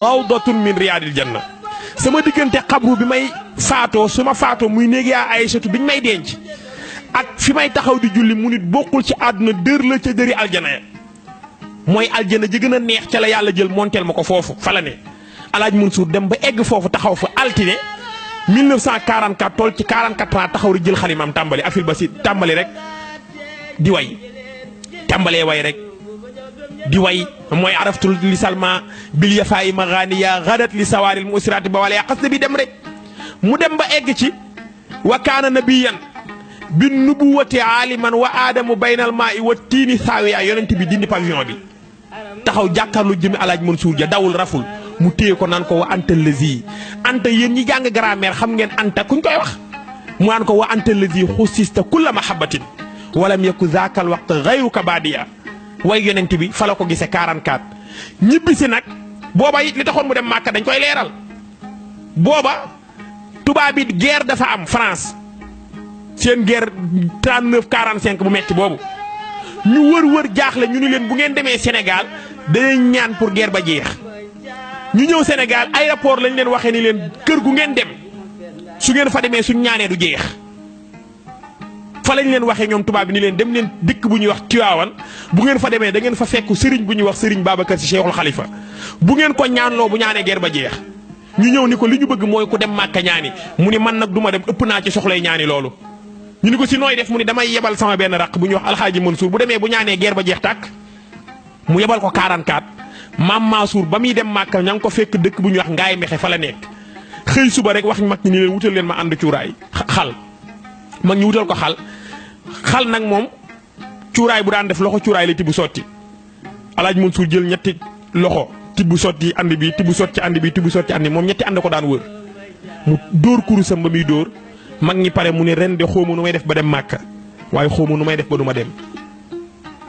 rawdatun min riyaadil janna sama diggante xabru bi may faatoo su ma faatoo muy néeg yaa Aysatu biñ may denc ak fi may taxaw di julli mu nit bokkul ci àdduna dër la ca dëri aljana ya mooy aljana ji gën a neex ca la yàlla jël monteel ma ko foofu fa la ne Alaaj Mansour dem ba egg foofu taxaw fa altine 1944 toll ci 44 ans taxaw rek jël xalimaam tàmbali afil ba si tàmbali rek di way tàmbalee way rek di way mooy araftul li salma bil yafaayi maganiya gadat li sawaaril musirati ba wala yaa xas bi dem rek mu dem ba egg ci wa kaana nabiyan bin nubuwati aaliman wa aadamu baynal maa'i wa tiini saawiya yonent bi dindi pavillon bi taxaw jàkkaarlu jëmi Alaaj Mansour ja dawul raful mu téye ko naan ko wa anta lazi anta yéen ñi jàng grammaire xam ngeen anta kuñ koy wax mu naan ko wa anta lazi xusista kulla mahabbatin walam yaku zaakal waqt gayruka baadiya way yonent bi fa la ko gisee 44 ñibbisi nag booba it li taxoon mu dem Màkka dañ koy leeral booba tubaab bi guerre dafa am France seen guerre 39 45 bu metti boobu ñu wër jaaxle ñu ni leen bu ngeen demee Sénégal dañuy ñaan pour guerre ba jeex ñu ñëw Sénégal aéroport lañ leen waxee ni leen kër gu ngeen dem su ngeen fa demee suñ ñaanee du jeex fa lañ leen waxee ñoom tubaab bi ni leen dem leen dëkk bu ñuy wax Tiwaawan bu ngeen fa demee da ngeen fa fekk sëriñ bu ñuy wax sëriñ Babacar Si Cheikhul Khalifa bu ngeen ko ñaanloo bu ñaanee guerre ba jeex ñu ñëw ni ko li ñu bëgg mooy ku dem Màkka ñaani mu ni man nag du ma dem ëpp naa ci soxlay ñaani loolu ñu ni ko si nooy def mu ni damay yebal sama benn raq bu ñuy wax Alxaaji Mansour bu demee bu ñaanee guerre ba jeex tàkk mu yebal ko 44 Maam Mansour ba muy dem Màkka ña ngi ko fekk dëkk bu ñuy wax Ngaay Mexe fa la nekk xëy suba rek wax mag ñi ni leen wutal leen ma ànd cuuraay xal mag ñi wutal ko xal nag moom cuuraay bu daan def loxo cuuraay la tibb sotti Alaaj Mansour jël ñetti loxo tibb sotti ànd bi tibb sotti ànd bi tibb sotti ànd moom ñetti ànd ko daan wër mu dóor kurusam ba muy dóor mag ñi pare mu ne ren de xawma nu may def ba dem Màkka waaye xawma nu may def ba du ma dem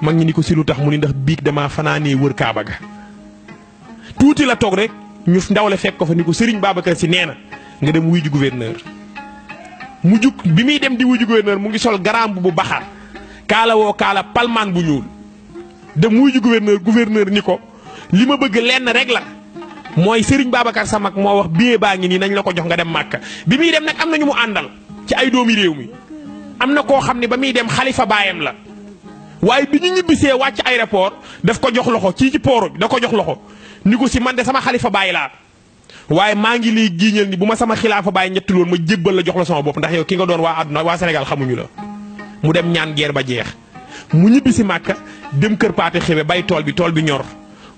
mag ñi ni ko si lu tax mu ni ndax biig damaa fanaanee wër Kaaba ga tuuti la toog rek ñu ndaw la fekk ko fa ni ko Serigne Babacar Si nee na nga dem wuy ji gouverneur mu jug bi muy dem di wuy ji gouverneur mu ngi sol garam bu baxar kaala woo kaala palmaan bu ñuul dem wuy ji gouverneur ni ko li ma bëgg lenn rek la mooy Serigne Babacar Sa mag moo wax billet baa ngi nii nañ la ko jox nga dem Màkka bi muy dem nag am na ñu mu àndal ci ay doomi réew mi am na koo xam ne ba muy dem xalifa baayam la waaye bi ñu ñibbisee wàcc aéroport daf ko jox loxo ci port bi da ko jox loxo ni ko si man de sama xalifa baay laa waaye maa ngi lay giiñal ni bu ma sama xilaafa baay ñetti loon ma jébbal la jox la sama bopp ndax yow ki nga doon waa àdduna waa Sénégal xamuñu la mu dem ñaan guerre ba jeex mu ñibbisi Màkka dem kër Paate Xewe bay tool bi ñor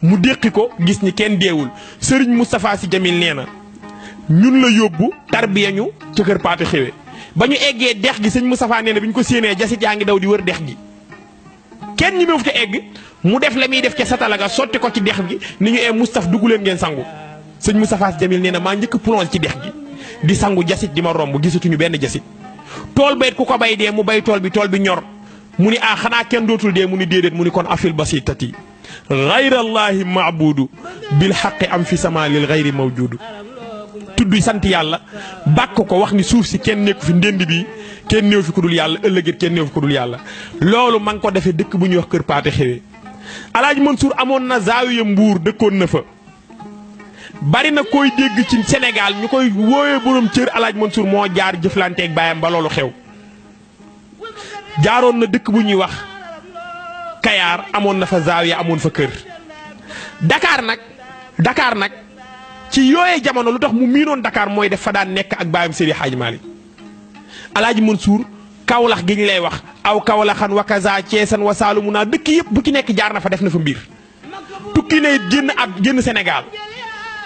mu déqi ko gis ni kenn deewul Serigne Moustapha Sy Jamil nee na ñun la yóbbu tarbiya ñu ca kër Paate Xewe ba ñu eggee dex gi sëñ Moustapha nee na bi ñu ko séenee jasit yaa ngi daw di wër dex gi kenn ñi meefu ca egg mu def la muy def ca satalaga sotti ko ci dex gi ni ñu Moustapha dugg leen ngeen sangu sëñ Moustapha Sy Jamil nee na maa njëkk plonge ci dex gi di sangu jasit di ma romb gisatuñu benn jasit tool bayit ku ko bay dee mu bay tool bi ñor mu ni xanaa kenn dootul dee mu ni déedéet mu ni kon afil basitati gayrallahi maabudu bil xaqi am fi sama lil gayri mawjudu tudd sant yàlla bàkk ko wax ni suuf si kenn nekku fi ndend bi kenn néew fi ku dul yàlla ëllëgét kenn néew fi ku dul yàlla loolu ma ngi ko defee dëkk bu ñuy wax kër Paate Xewe Alaaj Mansour amoon na zaawiya Mbuur dëkkoon na fa bari na koy dégg ci Sénégal ñu koy wooyee borom cër Alaaj Mansour moo jaar jëflanteeg baayam ba loolu xew jaaroon na dëkk bu ñuy wax Kayaar amoon na fa zaawiya amoon fa kër Dakar nag ci yooyee jamono lu tax mu miinoon Dakar mooy def fa daan nekk ak baayam Seydi Hadji Malick Alaaj Mansour Kawlax gi ñu lay wax aw Kawlaxan wa kaza Ceesan wa Saalumu naa dëkk yëpp bu ci nekk jaar na fa def na fa mbir tukki ne génn Sénégal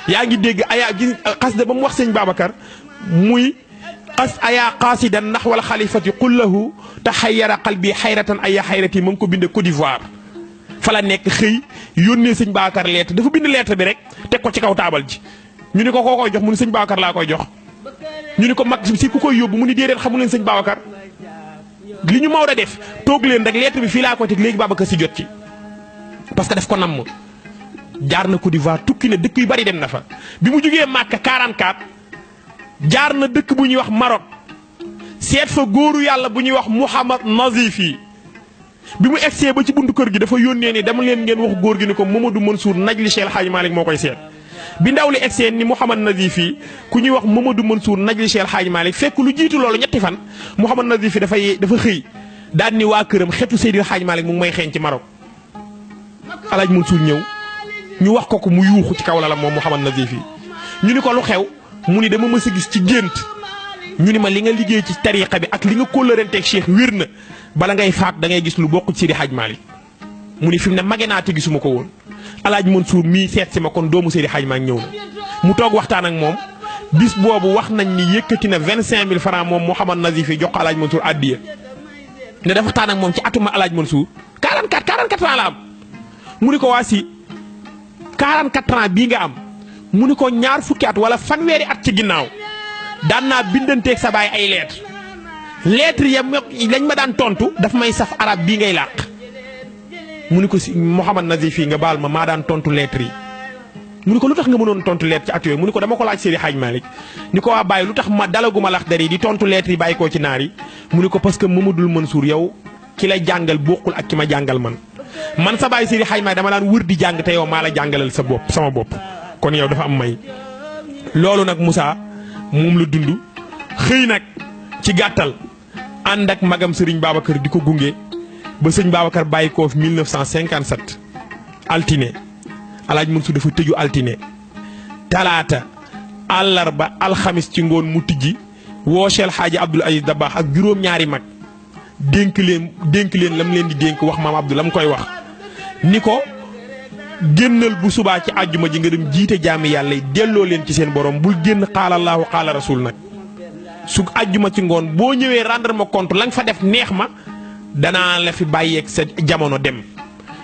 yaa ngi dégg ayaa xas da ba mu wax sëñ Babacar muy xas ayaa qaasidan naxwal xalifati qullahu taxayyara qalbi xayratan aya xayrati ma ngi ko binde Côte d'Ivoire fa la nekk xëy yónnee sëñ Babacar lettre dafa bind lettre bi rek teg ko ci kaw taabal ji ñu ni ko koo koy jox mu ni sëñ Babacar laa koy jox ñu ni ko mag si ku koy yóbbu mu ni déedéet xamu leen sëñ Babacar li ñu Maodo def toog leen rek lettre bi fii laa koy teg léegi Babacar si jot ci parce que daf ko namm jaar na Côte d'Ivoire tukki na dëkk yu bari dem na fa bi mu jógee Màkka 44 jaar na dëkk bu ñuy wax Maroc seet fa góoru yàlla bu ñuy wax Mouhamad Nazif yi bi mu egsee ba ci buntu kër gi dafa yónnee ni dama leen ngeen wax góor gi ni ko Mamadou Mansour naj li Cheikh Hadji Malick moo koy seet bi ndaw li egsee ni Mouhamad Nazif yi ku ñuy wax Mamadou Mansour najli Cheikh Hadj Malick fekk lu jiitu loolu ñetti fan Mouhamad Nazif yi dafa xëy daan ni waa këram xetu Seydil Hadj Malick mu ngi may xeeñ ci Maroc Alaaji Mansour ñëw ñu wax ko mu yuuxu ci kaw la moom Mouhamad Nazif yi ñu ni ko lu xew mu ni dama mës a gis ci gént ñu ni ma li nga liggéey ci tariqa bi ak li nga kóllëranteeg Cheikh wér na bala ngay faat da ngay gis lu bokk ci Seydi Hadj Malick mu ni fi mu ne mage naa te gisuma ko woon Alaaji Mansour mii seet si ma kon doomu Seydi Hadj Malick ñëw na mu toog waxtaan ak moom bis boobu wax nañ ni yëkkati na 25000 francs moom Mouhamad Nazif yi jox ko Alaaji Mansour addiya ne dafa waxtaan ak moom ci atuma Alaaji Mansour 44 ans la am mu ni ko waa si 44 ans bii nga am mu ni ko ñaar fukki at wala fanweeri at ci ginnaaw daan naa bindanteeg sa baay ay lettre ya lañ ma daan tontu daf may saf arab bii ngay làq mu ni ko si Mouhamad Nazif yi nga baal ma maa daan tontu lettre yi mu ni ko lu tax nga mënoon tontu lettre ci at yooyu mu ni ko dama ko laaj Seydi Hadj Malick ni ko waa bàyyi lu tax ma dalaguma lax dar yi di tontu lettre yi bàyyi koo ci naar yi mu ni ko parce que Mamadou Mansour yow ki la jàngal bokkul ak ki ma jàngal man sa baay Seydi Hadj Malick dama daan wër di jàng te yow maa la jàngalal sama bopp kon yow dafa am may loolu nag Moussa moom la dund xëy nag ci gàttal ànd ak magam Serigne Babacar di ko gunge ba sëñ Babacar bàyyi ko 1957 altine Alaaji Mansour dafa tëju altine talaata àllarba alxamis ci ngoon mu tijji woo Cheikh Hadji Abdoul Aziz Dabakh ak juróom-ñaari mag dénk leen lam leen di dénk wax maam Abdou lam koy wax ni ko génnal bu subaa ci àjjuma ji nga dem jiite jaami yàlla yi delloo leen ci seen borom bul génn xaala Allaahu xaala rasul nag su àjjuma ci ngoon boo ñëwee rendre ma compte la nga fa def neex ma danaa la fi bàyyeeg sa jamono dem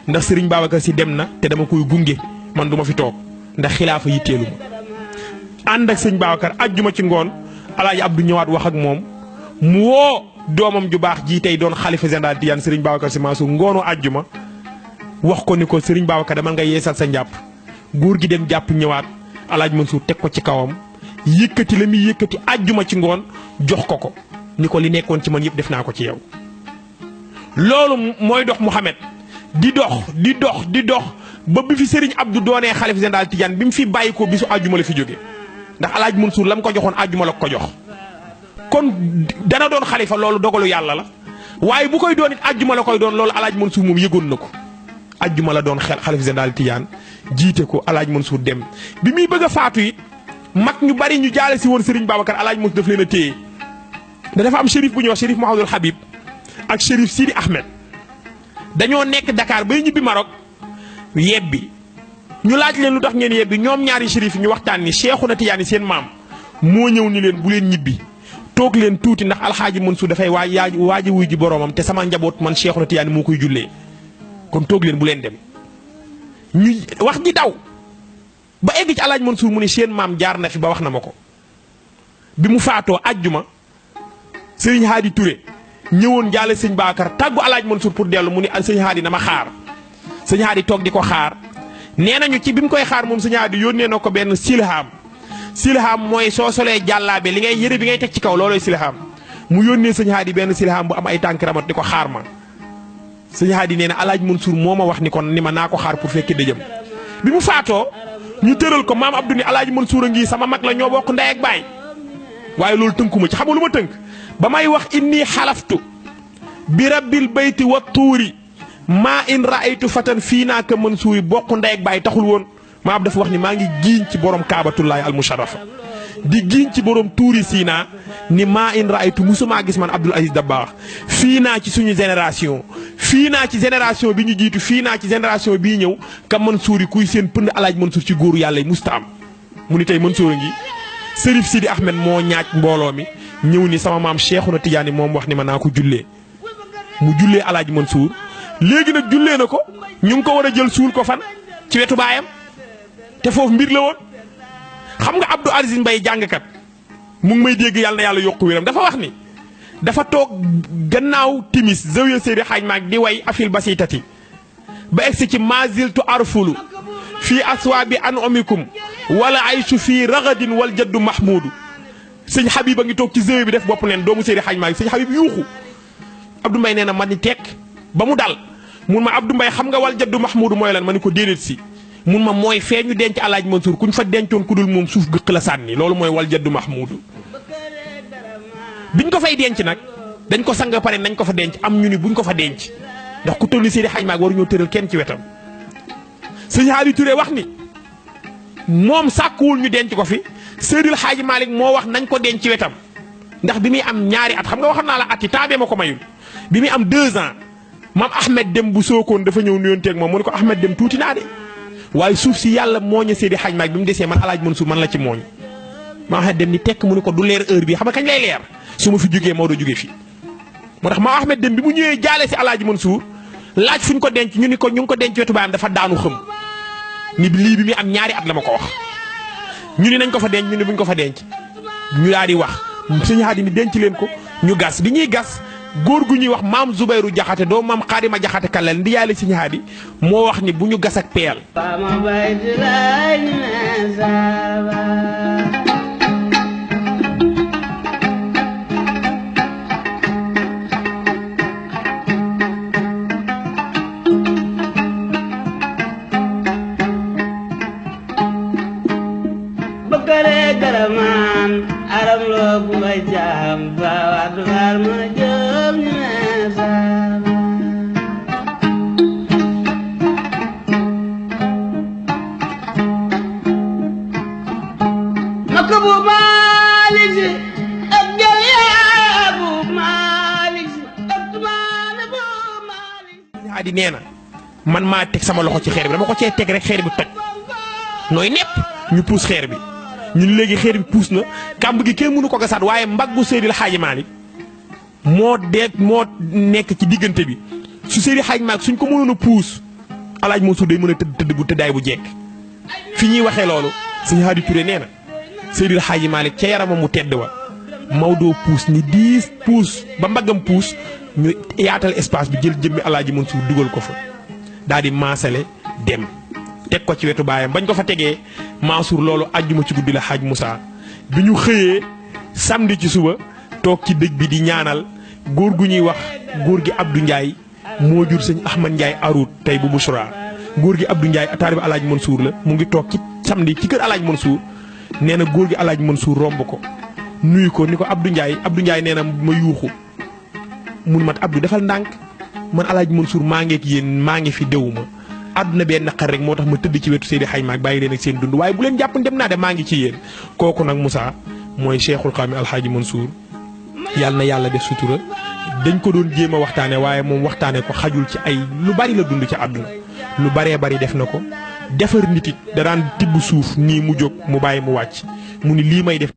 ndax Serigne Babacar Sy dem na te dama koy gunge man du ma fi toog ndax xilaafa yitteelu ma ànd ak sëñ Babacar àjjuma ci ngoon Alaaji Abdou ñëwaat wax ak moom mu woo doomam ju baax jii tey doon xalifa général Tijaan Serigne Babacar Sy Mansour ngoonu àjjuma wax ko ni ko Serigne Babacar dama nga yeesal sa njàpp góor gi dem jàpp ñëwaat Alaaji Mansour teg ko ci kawam yëkkati la muy yëkkati àjjuma ci ngoon jox ko ni ko li nekkoon ci man yëpp def naa ko ci yow. loolu mooy dox Mouhamed di dox ba bi fi Serigne Abdou doonee xalifa général Tijaan bi mu fi bàyyi ko bisu àjjuma la fi jóge ndax Alaaji Mansour la mu ko joxoon àjjuma la ko jox kon dana doon xalifa loolu dogalu yàlla la waaye bu koy doon it àjjuma la koy doon loolu Alaaji Mansour moom yëgoon na ko. ajjuma la doon xalifa général Tijaan jiite ko Alaaji Mansour dem bi muy bëgg a faatu it mag ñu bari ñu jaale si woon Serigne Babacar Alaaji Mansour daf leen a téye dafa am shérif bu ñuy wax shérif Mouhamadul Habib ak shérif Sidi Ahmed dañoo nekk Dakar bay ñibbi Maroc yebbi ñu laaj leen lu tax ngeen yebbi ñoom ñaari shérif ñu waxtaan ni Cheikhouna Tidiane seen maam moo ñëw ni leen bu leen ñibbi toog leen tuuti ndax Alxaaji Mansour dafay waaji wuy ji boroomam te sama njaboot man Cheikhouna Tidiane moo koy jullee kon toog leen bu leen dem ñu wax ji daw ba egg ci Alaaji Mansour mu ne seen maam jaar na fi ba wax na ma ko bi mu faatoo àjjuma Serigne Hadi Touré ñëwoon jaale sëñ Babacar tàggu Alaaji Mansour pour dellu mu ni sëñ Hadi na ma xaar sëñ Hadi toog di ko xaar nee nañu ci bi mu koy xaar moom sëñ Hadi yónnee na ko benn silham mooy soo solee jàllaabe li ngay yëre bi ngay teg ci kaw loolooy silham mu yónnee sëñ Hadi benn silham bu am ay tànk ramat di ko xaar ma sëñ Hadi nee na Alaaji Mansour moo ma wax ni kon ni ma naa ko xaar pour fekkee dëjëm bi mu faatoo ñu tëral ko maam Abdou ni Alaaji Mansour a ngi sama mag la ñoo bokk ndey ak baay waaye loolu tënkuma ci xamul lu ma tënk ba may wax inni xalaftu bi rabbil bayti wa tuuri maa in raaytu fatan fii naa ka Mansour bokk ndey ak baay taxul woon maa ab dafa wax ni maa ngi giiñ ci borom kaabatullaahi al musharrafa di giiñ ci borom tuuri Siina ni maa in raaytu musumaa gis man Abdoul Aziz Dabakh fii naa ci suñu génération fii naa ci génération bi ñu jiitu fii naa ci génération bii ñëw ka Mansour kuy seen pënd Alaaji Mansour ci góoru yàlla yi musta am mu ni tey Mansour a ngi Serif Sidi Ahmed moo ñaaj mbooloo mi ñëw ni sama maam Cheikhouna Tidiane moom wax ni ma naa ko jullee mu jullee Alaaji Mansour léegi nag jullee na ko ñu ngi ko war a jël suul ko fan ci wetu baayam te foofu mbir la woon xam nga Abdou Aziz Mbaye jàngkat mu ngi may dégg yàlla na yàlla yokku wéram dafa wax ni dafa toog gannaaw timis zawiya Seydi Hadj Malick di way afil basitati ba egsi ci maziltu arfulu fii aswaabi an omikum wala aysu fii ragadin wal jaddu mahmudu sëñ Habib a ngi toog ci zawiya bi def bopp neen doomu Seydi Hadj Malick sëñ Habib yuuxu Abdou Mbaye nee na ma ni tekk ba mu dal mun ma Abdou Mbaye xam nga wal jaddu mahmudu mooy lan ma ni ko déedéet si mun ma mooy fee ñu denc Alaaji Mansour kuñ fa dencoon ku dul moom suuf gëq la sànni loolu mooy wal jaddu Mahmoud biñ ko fay denc nag dañ ko sang pare nañ ko fa denc am ñu ni buñ ko fa denc ndax ku toll ni Seydi Hadj Malick waruñoo tëral kenn ci wetam sëñ Hadi Touré wax ni moom sàkkuwul ñu denc ko fi Seydil Hadj Malick moo wax nañ ko denc ci wetam ndax bi muy am ñaari at xam nga waxoon naa la at yi taabee ma ko mayul bi muy am 2 ans maam Ahmed Dem bu Sokone dafa ñëw nuyonteeg moom mu ne ko Ahmed Dem tuuti naa de waaye suuf si yàlla mooñe Seydi Hadj Malick bi mu desee man Alaaji Mansour man la ci mooñ maam Ahmed Dem ni tekk mu ne ko du leer heure bi xam nga kañ lay leer su ma fi jógee moo doo jógee fii moo tax maam Ahmed Dem bi mu ñëwee jaale si Alaaji Mansour laaj fu ñu ko denc ñu ni ko ñu ngi ko denc wetu baayam dafa daanu xëm ni lii bi muy am ñaari at la ma ko wax ñu ni nañ ko fa denc ñu ni buñ ko fa denc ñu daal di wax sëñ Hadi ni denc leen ko ñu gas bi ñuy gas góor gu ñuy wax maam Zubayru Jaxate doo maam Xaadima Jaxate Kallel ndi yàlla sëñ Hadi moo wax ni bu ñu gas ak peel garaman aram lo bu may jam ba wadu war ma jëm ni mesama makabu malik abdul abu malik abdul abu malik Hadi nee na man maa teg sama loxo ci xeer bi dama ko cee teg rek xeer bi toj nooy nepp ñu puus xeer bi ñun léegi xeer bi puus na kàmb gi kenn mënu ko gasaat waaye mbaggu Seydil Hadji Malick moo nekk ci diggante bi su Seydil Hadji Malick suñ ko mënoon a puus Alaaji Mansour day mën a tëdd bu tëddaay bu jekk fi ñuy waxee loolu sëñ Hadi Touré nee na Seydil Hadji Malick ca yaramam mu tedd wa Maodo puus ni 10 puus ba mbaggam puus ñu yaatal espace bi jël jëmmi Alaaji Mansour dugal ko fa daal di maasale dem teg ko ci wetu baayam bañ ko fa tegee Mansour loolu àjjuma ci guddi la Hadj Moussa bi ñu xëyee samedi ci suba toog ci dëj bi di ñaanal góor gu ñuy wax góor gi Abdou Ndiaye moo jur sëñ Ahmad Ndiaye Arout tey bu Bouchra góor gi Abdou Ndiaye taalibe Alaaji Mansour la mu ngi toog ci samedi ci kër Alaaji Mansour nee na góor gi Alaaji Mansour romb ko nuyu ko ni ko Abdou Ndiaye nee na ma yuuxu mun mat Abdou defal ndànk man Alaaji Mansour maa ngi ak yéen maa ngi fi déwuma àdduna benn naqar rek moo tax ma tëdd ci wetu Seydi Hadji Malick bàyyi leen ak seen dund waaye bu leen jàpp dem naa de maa ngi ci yéen kooku nag Moussa mooy Cheikhul Xaami Alhaaji Mansour yàlla na yàlla def sutura dañ ko doon jéem a waxtaane waaye moom waxtaane ko xajul ci ay lu bari la dund ci àdduna lu baree bari def na ko defar nit it da daan tibb suuf nii mu jóg mu bàyyi mu wàcc mu ni lii may def